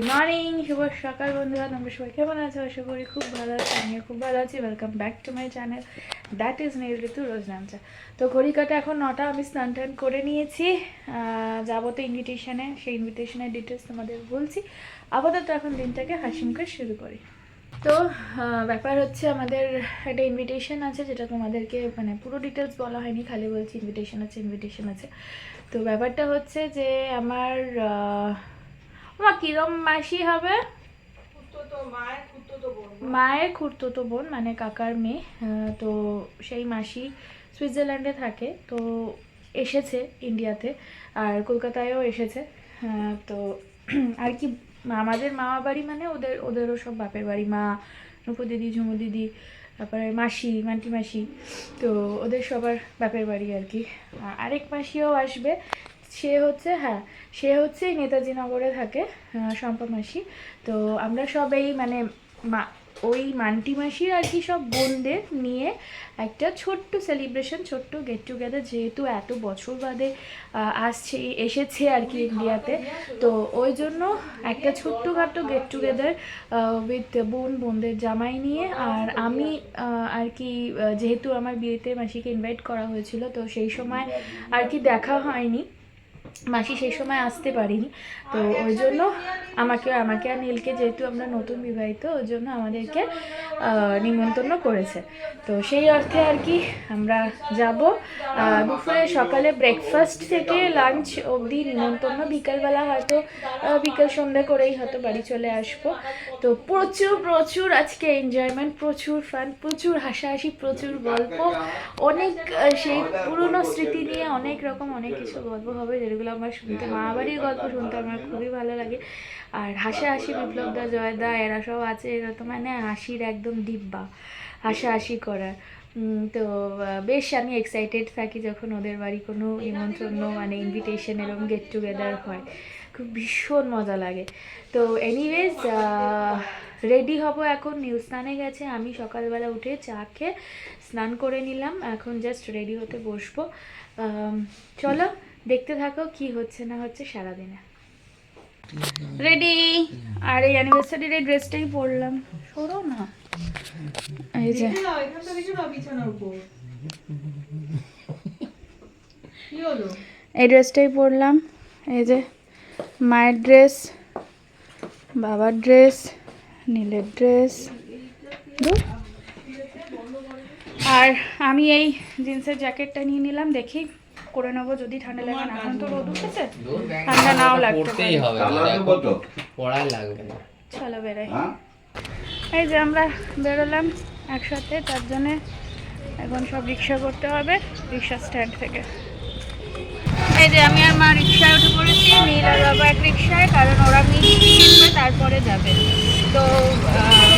Morning, শুভ সকাল বন্ধুরা। তোমরা সবাই কেমন আছো? আশা করি খুব ভালো আছো। আমিও খুব ভালো আছি। Welcome back to my channel, that is Neel Ritu Roj Namcha. তো ঘড়ি কাটা এখন 9টা। আমি স্নান টান করে নিয়েছি, যাবো তো ইনভিটেশনে। সেই ইনভিটেশনের ডিটেলস তোমাদের বলছি। আপাতত এখন দিনটাকে হাসি মুখে শুরু করি। তো ব্যাপার হচ্ছে, আমাদের একটা ইনভিটেশন আছে, যেটা তোমাদেরকে মানে পুরো ডিটেলস বলা হয়নি, খালি বলছি ইনভিটেশন আছে। তো ব্যাপারটা হচ্ছে যে আমার কিরম মাসি হবে, মায়ের খুড়তুতো বোন, মানে কাকার মেয়ে। তো সেই মাসি সুইজারল্যান্ডে থাকে, তো এসেছে ইন্ডিয়াতে, আর কলকাতায়ও এসেছে। তো আর কি, আমাদের মামা বাড়ি মানে ওদেরও সব বাপের বাড়ি, মা, নুপু দিদি, ঝুমু দিদি, তারপরে মাসি, মান্টি মাসি, তো ওদের সবার বাপের বাড়ি আর কি। আরেক মাসিও আসবে, সে হচ্ছে নেতাজি নগরে থাকে, শম্পা মাসি। তো আমরা সব এই মানে ওই মান্টি মাসির আর কি সব বোনদের নিয়ে একটা ছোট্ট সেলিব্রেশন, ছোট্ট গেট টুগেদার, যেহেতু এত বছর বাদে এসেছে আর কি ইন্ডিয়াতে। তো ওই জন্য একটা ছোট্টখাটো গেট টুগেদার উইথ বোনদের জামাই নিয়ে। আর আমি আর কি, যেহেতু আমার বিয়েতে মাসিকে ইনভাইট করা হয়েছিল, তো সেই সময় আর কি দেখা হয়নি, মাসি সেই সময় আসতে পারিনি। তো ওই জন্য আমাকে আর নীলকে, যেহেতু আমরা নতুন বিবাহিত, ওই জন্য আমাদেরকে নিমন্ত্রণ করেছে। তো সেই অর্থে আর কি আমরা যাব। দুপুরে সকালে ব্রেকফাস্ট থেকে লাঞ্চ অবধি নিমন্ত্রণ, বিকালবেলা হয়তো বিকাল সন্ধ্যা করেই হয়তো বাড়ি চলে আসবো। তো প্রচুর আজকে এনজয়মেন্ট, প্রচুর ফান, প্রচুর হাসাহাসি, প্রচুর গল্প, অনেক সেই পুরনো স্মৃতি নিয়ে অনেক কিছু গল্প হবে, যেগুলো আমার শুনতে, মা বাড়ির গল্প শুনতে আমার খুবই ভালো লাগে। আর হাসাহাসি, বিপ্লবদা, জয়দা, এরা সব আছে, এরা তো মানে হাসির একদম ডিব্বা, হাসাহাসি করার। তো বেশ আমি এক্সাইটেড থাকি যখন ওদের বাড়ি কোনো নিমন্ত্রণ মানে ইনভিটেশন এরকম গেট টুগেদার হয়, খুব ভীষণ মজা লাগে। তো এনিওয়েজ, রেডি হব এখন। নীল স্নানে গেছে, আমি সকালবেলা উঠে চা খেয়ে স্নান করে নিলাম, এখন জাস্ট রেডি হতে বসবো। চলো দেখতে থাকো কি হচ্ছে না হচ্ছে সারাদিনে। রেডি, আর এই অ্যানিভার্সারির এই ড্রেসটাই পরলাম, সরো না, এই যে এই ড্রেসটাই পরলাম, এই যে মায়ের ড্রেস, বাবার ড্রেস, নীলের ড্রেস, আর আমি এই জিন্সের জ্যাকেটটা নিয়ে নিলাম, দেখি করে নেবো যদি ঠান্ডা লাগে না। এখন তো রোদ উঠেছে, ঠান্ডা নাও লাগতে পারে। চলো বেরোই। এই যে আমরা বেরোলাম একসাথে, তার জন্যে এখন সব রিক্সা করতে হবে রিক্সা স্ট্যান্ড থেকে। এই যে আমি আর মা রিক্সায় উঠে পড়েছি, নীল আর বাবা এক রিক্সায়, কারণ ওরা মিষ্টি কিনবে তারপরে যাবে। তো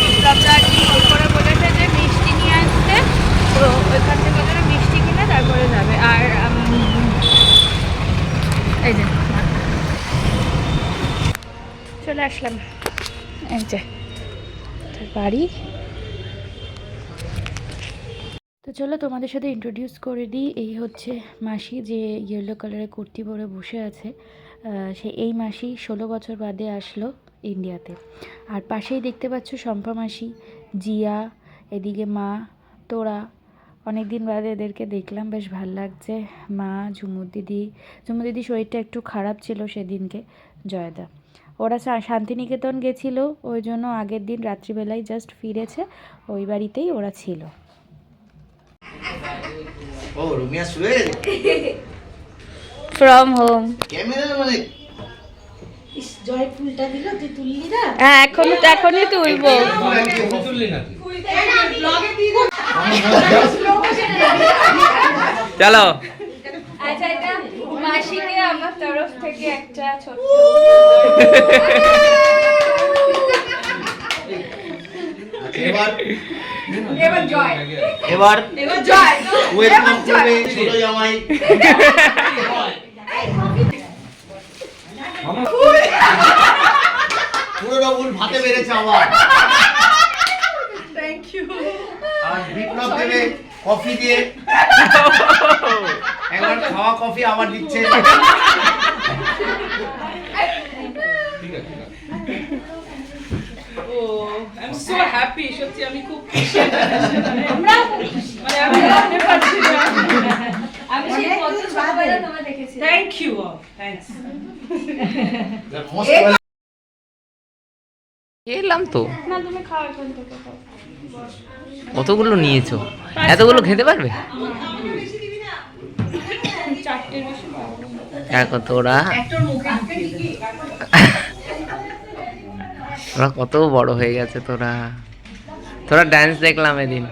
বিপ্লবদা আর কি ফোন করে বলেছে যে মিষ্টি নিয়ে আসতে, তো ওইখান থেকে ওরা মিষ্টি কিনে তারপরে যাবে। আর এই যে চলে আসলাম, এই যে বাড়ি। তো চলো তোমাদের সাথে ইন্ট্রোডিউস করে দিই। এই হচ্ছে মাসি, যে ইয়েলো কালারের কুর্তি পরে বসে আছে। এই মাসি 16 বছর বাদে আসলো ইন্ডিয়াতে। আর পাশেই দেখতে পাচ্ছ শম্পা মাসি, জিয়া, এদিকে মা, তোরা। অনেক দিন বাদে এদেরকে দেখলাম, বেশ ভাল লাগছে। মা, ঝুমুর দিদি শরীরটা একটু খারাপ ছিল সেদিনকে, জয়দা। ওরা শান্তিনিকেতন গেছিলো, ওই জন্য আগের দিন রাত্রিবেলায় জাস্ট ফিরেছে, ওই বাড়িতেই ওরা ছিল। ও রুমিয়া শুয়ে ফ্রম হোম। ক্যামেরা মানে ইস, জয় ফুলটা দিল, তুই তুললি না? হ্যাঁ, এখনই তুলবো। তুললি না চলো। আচ্ছা, এটা মাসিকে আমার তরফ থেকে একটা ছোট্ট এবার জয়, এবার জয় ওয়েলকাম করবে ছোট জামাই। পুরো ফুল ভাতে বেড়েছে আবার। Thank you. আর বিপ্লব দেবে কফি দিয়ে, একবার খাওয়া কফি আবার দিচ্ছে। হ্যাপি, সত্যি আমি খুব খুশি। মানে আমি ভাবতে পারছি না। আমি সেই কত ছোটবেলা তোমায় দেখেছি। Thank you, thanks. এলাম তো। না তুমি খাও এখন থেকে খাও। কতগুলো নিয়েছো? এতগুলো খেতে পারবে? চারটের বেশি পাবো। দেখো তোরা তোরা কত বড় হয়ে গেছে। তোরা তোরা ডান্স দেখলাম এদিন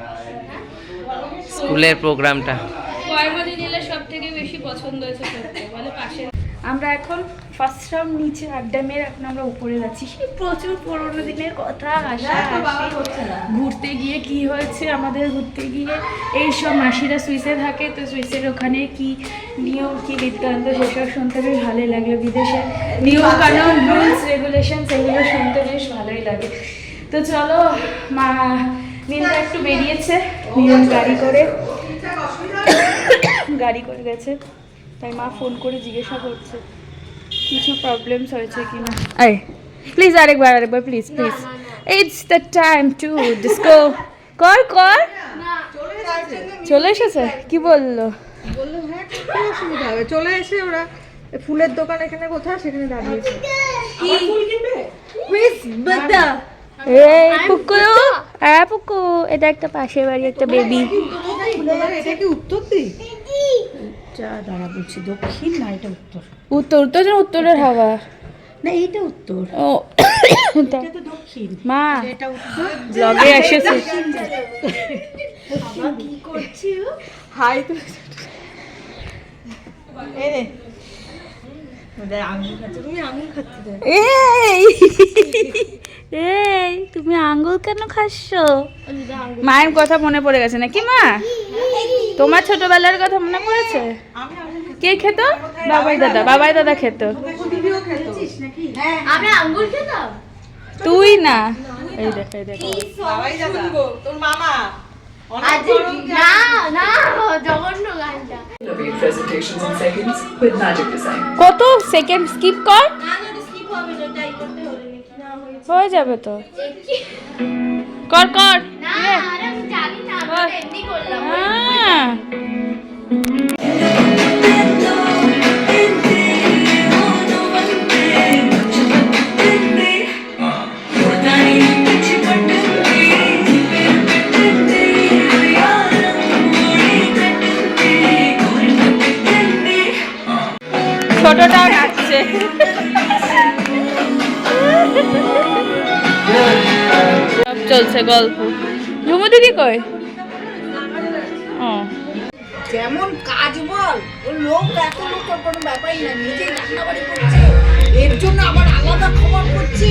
স্কুলের প্রোগ্রামটা। কয়মদি নিলে সব থেকে বেশি পছন্দ হয়েছে সত্যি বলে পাশে। আমরা এখন ফার্স্ট রাউন্ড নিচে আড্ডা মেরে এখন আমরা উপরে যাচ্ছি। সেই প্রচুর পুরোনো দিনের কথা হাসা ঘুরতে গিয়ে কি হয়েছে আমাদের ঘুরতে গিয়ে এইসব মাসিরা সুইসে থাকে তো সুইসের ওখানে কি নিয়ম কি বিদ্যান্ত সেসব শুনতে বেশ ভালোই লাগলো। বিদেশের নিয়ম কানুন রুলস রেগুলেশন সেগুলো শুনতে বেশ ভালোই লাগে। তো চলো মা নিন্দা একটু বেরিয়েছে নিয়ম গাড়ি করে গেছে তাই মা ফোন করে জিজ্ঞাসা করছে কিছু প্রবলেমস হয়েছে কিনা। আরে প্লিজ আরেকবার please it's the time to disco কর চলে এসেছে কি বললো হ্যাঁ কি অসুবিধা হবে, চলে এসে ওরা ফুলের দোকান এখানে কোথায় সেখানে দাঁড়িয়েছে। এই পুকু এটা একটা পাশের বাড়ি একটা বেবি। এটা কি উত্তর দিক? দাঁড়া বলছি দক্ষিণ না এটা উত্তর। উত্তরের হাওয়া না এইটা উত্তর, ও এটা তো দক্ষিণ। মা এটা উত্তর। ব্লগে এসেছে কি করছি হাই তো আঙুল খাচ্ছে, তুমি আঙুল খাচ্ছে তো। এই তুমি আঙ্গুল কেন খাচ্ছ? মায়ের কথা মনে পড়ে গেছে নাকি মা? তোমার ছোটবেলার কথা মনে পড়েছে? কে খেত? বাবাই দাদা খেত। আমরা আঙ্গুর খেতাম। তুই না এই দেখ বাবাই দাদা তোর মামা না না জঘন্য গানটা। presentations in seconds with Magic Design. কত সেকেন্ড স্কিপ কর হয়ে যাবে তো কর না আরে আমি জানি না আমি এমনি করলাম। হ্যাঁ ছোটটাও নাচছে। সব চলছে গল্প। ঝুমু দিদি কই? ও যেমন কাজ বল ও লোক এত লোক কোনো ব্যাপারই না, নিজেই রান্নাবাড়ি করছে এর জন্য আবার আলাদা খবর করছে।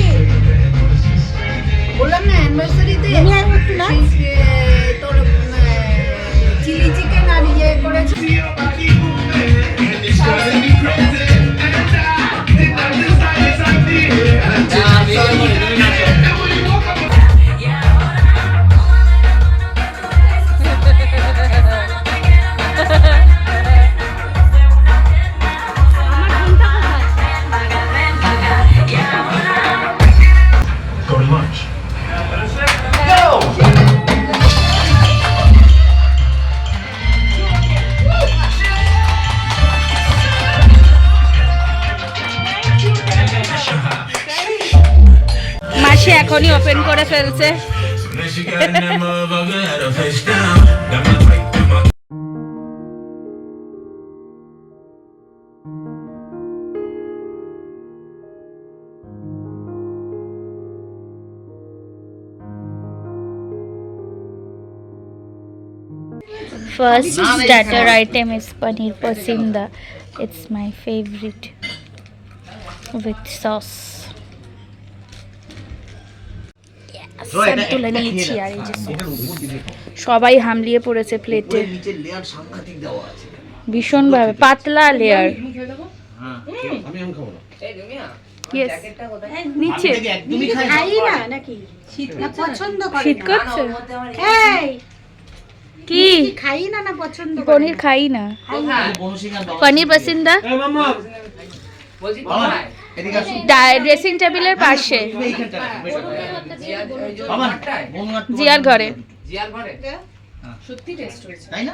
বললাম না অ্যানিভার্সারিতে তোর চিলি চিকেন আর ইয়ে করেছে। মাসি এখনই ওপেন করে ফেলছে। First starter item is paneer pasinda. It's my favorite with sauce. তুলে নিয়েছি আর এই যে সবাই হামলিয়ে পড়েছে প্লেটে নিচে লেয়ার সাংঘাতিক দেওয়া আছে। ভীষণ ভাবে পাতলা লেয়ার। Yes. নিচে একদমই খাই খাই না নাকি শীত না পছন্দ করে শীত করছে এই কি খাই না পছন্দ করে পনির খাই না। পনির পসিন্দা বাবা এদিকে আসো ড্রেসিং টেবিলের পাশে তুমি এইখানটা রাখো, বেশ ভালো। বাবা বৌমার তোমার জিয়ার ঘরে। সত্যি টেস্ট হয়েছে। তাই না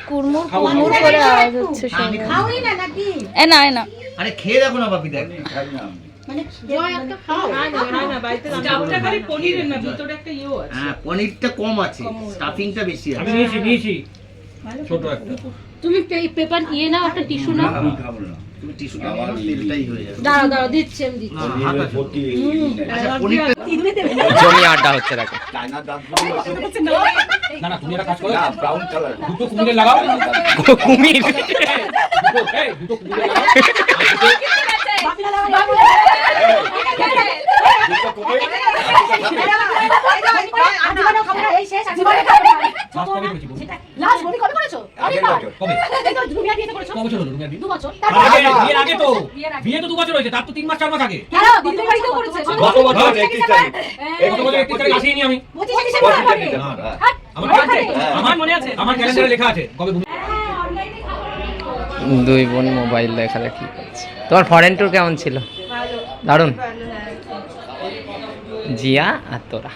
কুরমুর কুরমুর করে আওয়াজ হচ্ছে সব। খাওই না নাকি? এ না এ না আরে খেয়ে দেখো না বাপি দেখ মানে জয় একটা খাও। স্টাফটা খালি পনিরের না, ভিতরে একটা ইয়েও আছে। হ্যাঁ পনিরটা কম আছে স্টাফিংটা বেশি আছে নিয়েছি ছোট একটা। তুমি পেপার নিয়ে নাও, একটা টিস্যু নাও। তুমি টিস্যুটা নিয়ে নাও, তেলটাই হয়ে যাবে দাঁড়াও দাঁড়াও, দিচ্ছি আমি দিচ্ছি। আচ্ছা পনিরটা জমি আড্ডা হচ্ছে দেখো। না না তুমি একটা কাজ করো, দুটো কুমিরে লাগাও। কুমির দুটো কুমিরে লাগাও। মাছ কবে করেছি বলুন? কবে? কবে ছিল রুমিয়া বিয়ে? আগে, বিয়ের আগে তো। বিয়ে তো 2 বছর হয়েছে, তার তো 3 মাস 4 মাস আগে। গত বছর 31 তারিখ। গত বছর 31 তারিখ আসিনি আমি। না, আমার মনে আছে, আমার ক্যালেন্ডারে লেখা আছে কবে ভূমি। দুই বোন মোবাইল দেখাদেখি করছে। তোমার ফরেন ট্যুর কেমন ছিল? দারুণ। জিয়া আর তোরা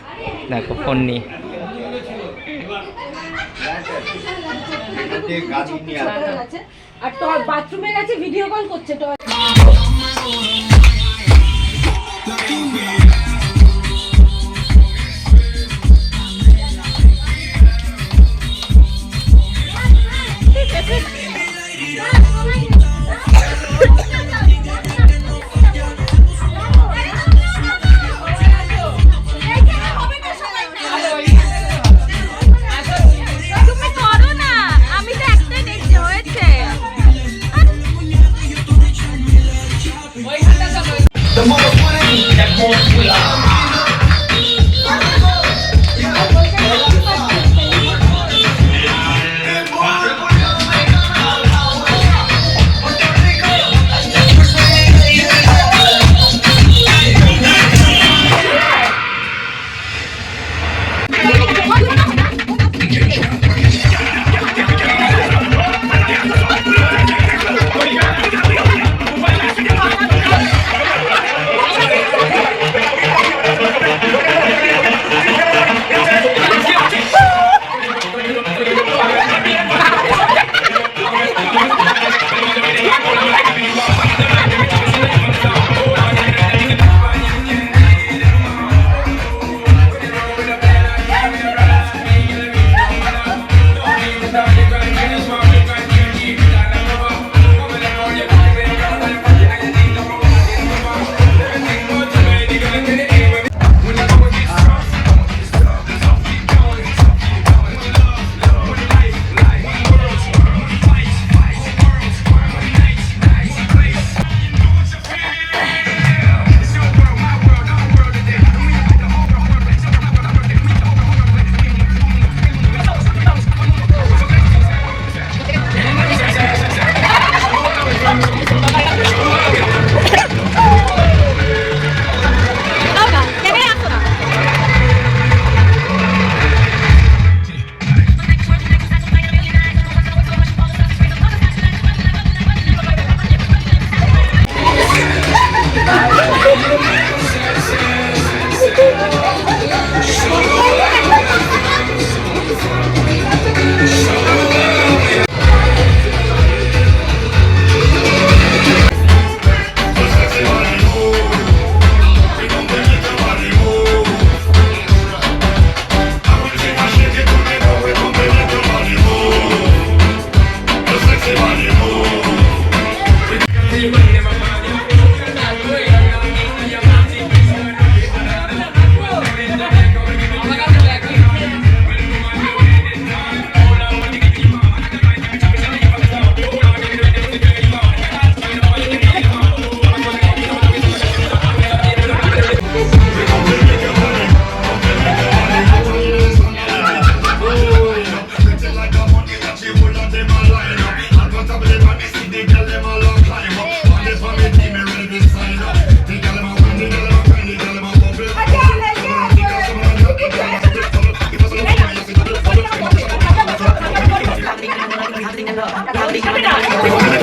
দেখো ফোন নিয়ে। আর তোর বাথরুমে গেছে, ভিডিও কল করছে। তুমি করো না, আমি তো একটাই দেখছি হয়েছে।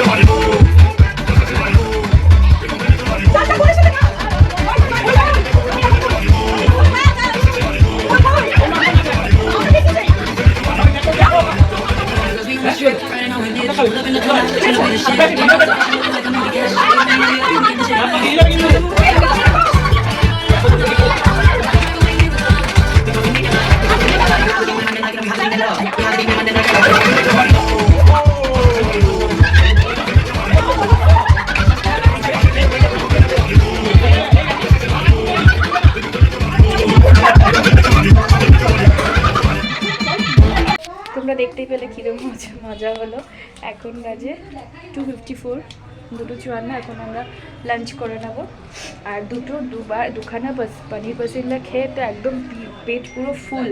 Body, তোমরা দেখতেই পেলে কীরকম মজা হলো। এখন বাজে 2:54, 2:54। এখন আমরা লাঞ্চ করে নেব। আর দুখানা পনির পাসিন্দা খেয়ে তো একদম পেট পুরো ফুল।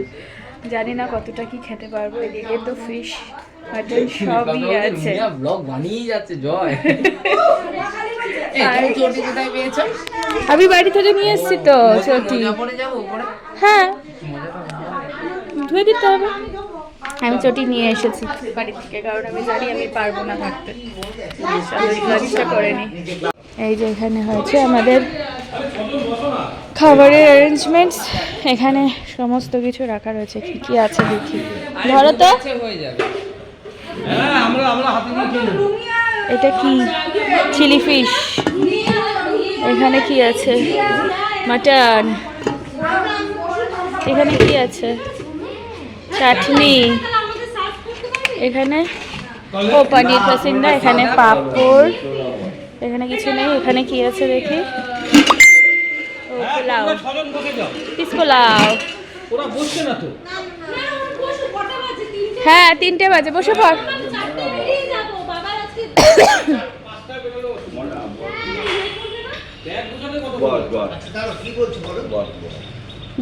জানি না কতটা কি খেতে পারবো। এদিকে তো ফিশ মাটন সবই আছে। ব্লগ বানিয়ে যাচ্ছে জয়। আমি বাড়ি থেকে নিয়ে এসেছি তো চটি। হ্যাঁ ধুয়ে দিতে হবে। আমি চটি নিয়ে এসেছি বাড়ি থেকে, কারণ আমি জানি আমি পারবো না থাকতে। লাঞ্চটা করে নিই। এই যে এখানে হয়েছে আমাদের খাবারের অ্যারেঞ্জমেন্টস। এখানে সমস্ত কিছু রাখা রয়েছে। কি কি আছে দেখি, ধরো তো। এটা কি? Chilli fish. এখানে কি আছে? মাটন। এখানে কি আছে? চাটনি। এখানে ও পনির পাসিন্দা। এখানে পাঁপড়। এখানে কিছু নেই। এখানে কি আছে দেখি? ও পোলাও, পিস পোলাও। হ্যাঁ 3টে বাজে, বসে পড়।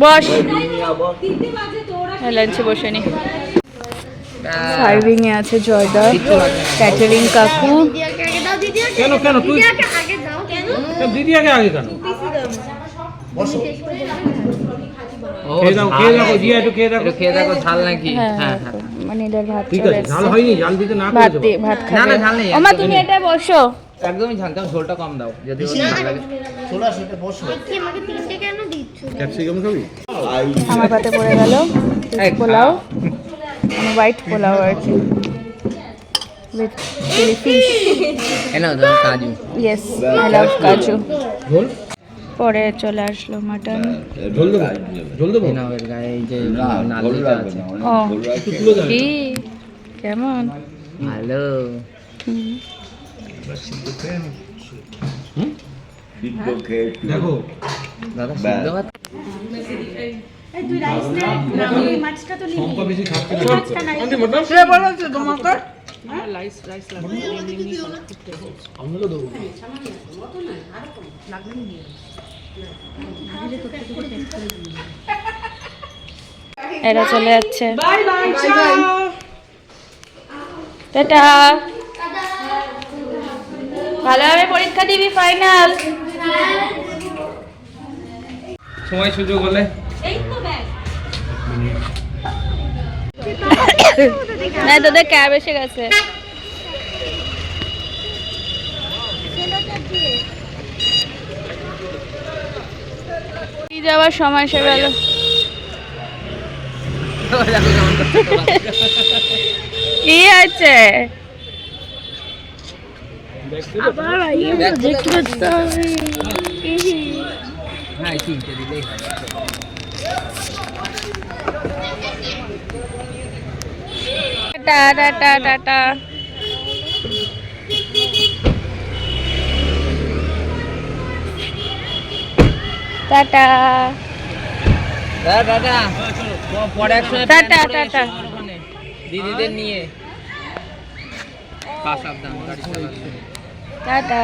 বস, লাঞ্চে বসে নি। সার্ভিং এ আছে জয়দা, ক্যাটারিং কাকু। কেন কেন তুই দিদি আগে আগে কেন? খেয়ে দেখো ঝাল নাকি? হ্যাঁ মানে এদের ভাত ঠিক চলে আছে, ঝাল হয়নি, ঝাল দিতে না ভাত করেছো। দিয়ে ভাত না খাবে। না ঝাল নেই। ওমা তুমি এটা বসো। একদমই ঝাল, তুমি ঝোলটা কম দাও যদি ওর ভালো লাগে। ক্যাপসিকাম খাবি? আমার পাতে পড়ে গেল পোলাও, মানে হোয়াইট পোলাও আর কি, উইথ চিলি ফিশ। এনাও দাও কাজু। ইয়েস, আই লাভ কাজু। ঝোল? পরে চলে আসলো মাটন। ঝোল দেবো? ঝোল দেবো? এনাও এর গায়ে এই যে নালিটা আছে। ও কি কেমন? ভালো। দেখো দাদা সিদ্ধ ভাত। শঙ্কা বেশি খাচ্ছে না। আমরা দেবো। এরা চলে যাচ্ছে। টাটা। ভালোভাবে পরীক্ষা দিবি, ফাইনাল। সময় সুযোগ হলে না, তোদের ক্যাব এসে গেছে। যাওয়ার সময় এসে গেল। কি আছে? আবার আইয়ে প্রজেক্ট করতে হবে। হ্যাঁ তিনটে দিলেই হয়। Tata tata tata. টাটা দাদা পরে একসময় টাটা টাটা। দিদিদের নিয়ে সাবধান গাড়ি চালাতে। টাটা।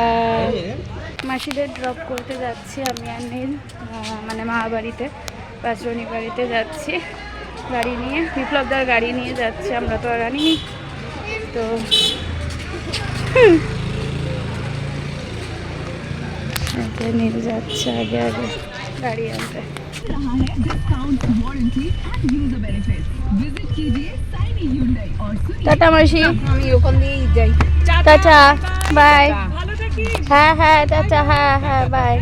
মাসিদের ড্রপ করতে যাচ্ছি আমি আর নীল, মানে মা বাড়িতে, পাঁচরণী বাড়িতে যাচ্ছি গাড়ি নিয়ে। বিপ্লবদার গাড়ি নিয়ে যাচ্ছে, আমরা তো আর আনিনি তো। নীল যাচ্ছে আগে আগে গাড়ি আনতে। টাটা মাসি, আমি ওখান দিয়েই যাই। Tata bye. হ্যাঁ হ্যাঁ টাটা, হ্যাঁ হ্যাঁ বাই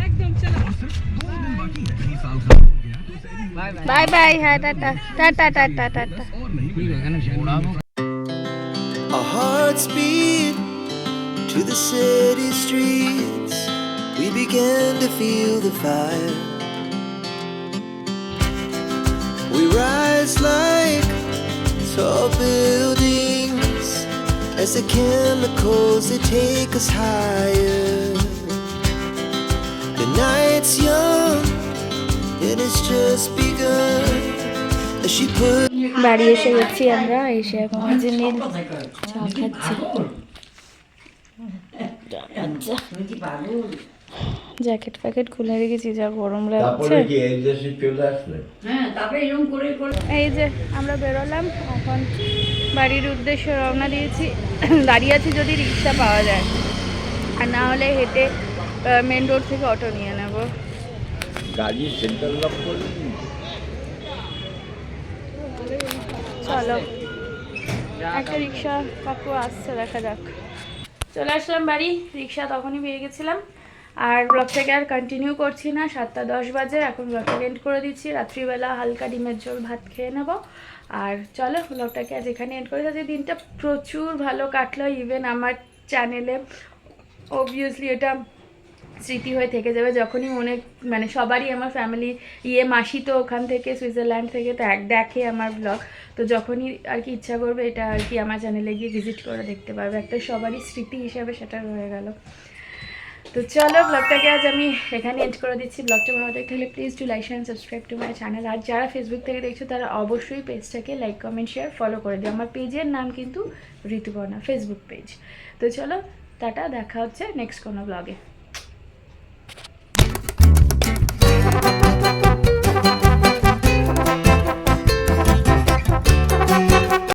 বাই বাই। হ্যাঁ tata tata tata tata. Our hearts beat to the city streets, we began to feel the fire. We rise like tall buildings as the chemicals they take us higher. The night's young, it has just begun as she put. বাড়ি এসে গেছি আমরা, এসে এখন যে নীল চা খাচ্ছি। Jacket ফ্যাকেট খুলে রেখেছি, যা গরম লাগছে। এই যে আমরা বেরোলাম এখন, বাড়ির উদ্দেশ্যে রওনা দিয়েছি। দাঁড়িয়ে আছি যদি রিক্সা পাওয়া যায়, আর না হলে হেঁটে মেন রোড থেকে অটো নিয়ে নেব। চলো, একটা রিক্সা কাকু আসছে, দেখা যাক। চলে আসলাম বাড়ি, রিক্সা তখনই পেয়ে গেছিলাম। আর ব্লগটাকে আর কন্টিনিউ করছি না, 7:10 বাজে, এখন ব্লগটাকে এন্ড করে দিচ্ছি। রাত্রিবেলা হালকা ডিমের ঝোল ভাত খেয়ে নেব। আর চলো ব্লগটাকে আজ এখানে এন্ড করে দিচ্ছি। দিনটা প্রচুর ভালো কাটলো, ইভেন আমার চ্যানেলে অবভিয়াসলি এটা স্মৃতি হয়ে থেকে যাবে। যখনই মানে সবারই আমার ফ্যামিলি মাসি তো ওখান থেকে সুইজারল্যান্ড থেকে তো দেখে আমার ব্লগ, তো যখনই আর কি ইচ্ছা করবে এটা আর কি আমার চ্যানেলে গিয়ে ভিজিট করে দেখতে পারবে। একটা সবারই স্মৃতি হিসাবে সেটা রয়ে গেল। তো চলো ব্লগটাকে আজ আমি এখানে এন্ড করে দিচ্ছি। ব্লগটা ভালো দেখতে হলে please do like share subscribe to my channel. আর যারা ফেসবুক থেকে দেখছো তারা অবশ্যই পেজটাকে লাইক কমেন্ট শেয়ার ফলো করে দিও। আমার পেজের নাম কিন্তু ঋতুপর্ণা, ফেসবুক পেজ। তো চলো টাটা, দেখা হচ্ছে নেক্সট কোনো ব্লগে।